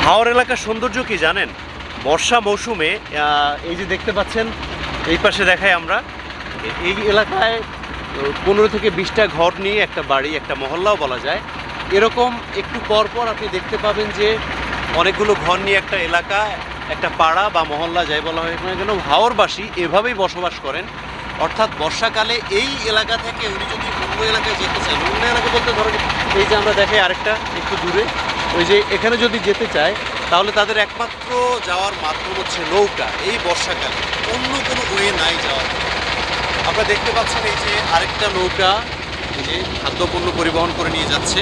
হাওর এলাকার সৌন্দর্য কি জানেন? বর্ষা মৌসুমে এই যে দেখতে পাচ্ছেন, এই পাশে দেখাই আমরা, এই এলাকায় 15 থেকে 20টা ঘর নিয়ে একটা বাড়ি, একটা মহল্লাও বলা যায়। এরকম একটু পর পর আপনি দেখতে পাবেন যে অনেকগুলো ঘর নিয়ে একটা এলাকা, একটা পাড়া বা মহল্লা যাই বলা হয় না কেন, হাওরবাসী এভাবেই বসবাস করেন। অর্থাৎ বর্ষাকালে এই এলাকা থেকে উনি যদি অন্য এলাকায় যেতে চান, অন্য এলাকা বলতে ধরেন এই যে আমরা দেখাই আরেকটা একটু দূরে, ওই যে এখানে যদি যেতে চায় তাহলে তাদের একমাত্র যাওয়ার মাধ্যম হচ্ছে নৌকা। এই বর্ষাকালে অন্য কোনো ওয়ে নাই যাওয়ার। আপনারা দেখতে পাচ্ছেন এই যে আরেকটা নৌকা, এই যে খাদ্যপণ্য পরিবহন করে নিয়ে যাচ্ছে।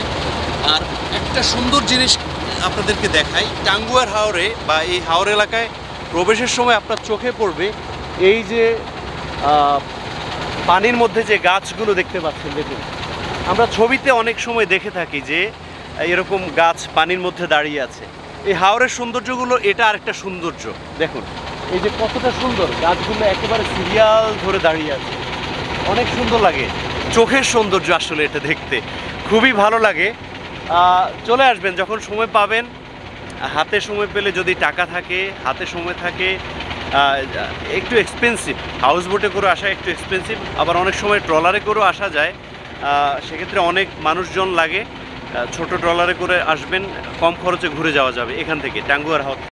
আর একটা সুন্দর জিনিস আপনাদেরকে দেখাই, টাঙ্গুয়ার হাওরে বা এই হাওর এলাকায় প্রবেশের সময় আপনার চোখে পড়বে এই যে পানির মধ্যে যে গাছগুলো দেখতে পাচ্ছেন। দেখুন, আমরা ছবিতে অনেক সময় দেখে থাকি যে এরকম গাছ পানির মধ্যে দাঁড়িয়ে আছে। এই হাওরের সৌন্দর্যগুলো এটা আরেকটা সৌন্দর্য। দেখুন এই যে কতটা সুন্দর, গাছগুলো একেবারে সিরিয়াল ধরে দাঁড়িয়ে আছে, অনেক সুন্দর লাগে। চোখের সৌন্দর্য আসলে এটা দেখতে খুবই ভালো লাগে। চলে আসবেন যখন সময় পাবেন, হাতে সময় পেলে, যদি টাকা থাকে, হাতে সময় থাকে। একটু এক্সপেন্সিভ, হাউস বোটে করে আসা একটু এক্সপেন্সিভ, আবার অনেক সময় ট্রলারে করেও আসা যায়। সেক্ষেত্রে অনেক মানুষজন লাগে। ছোট ট্রলারে করে আসবেন, কম খরচে ঘুরে যাওয়া যাবে এখান থেকে টাঙ্গুয়ার হাওর।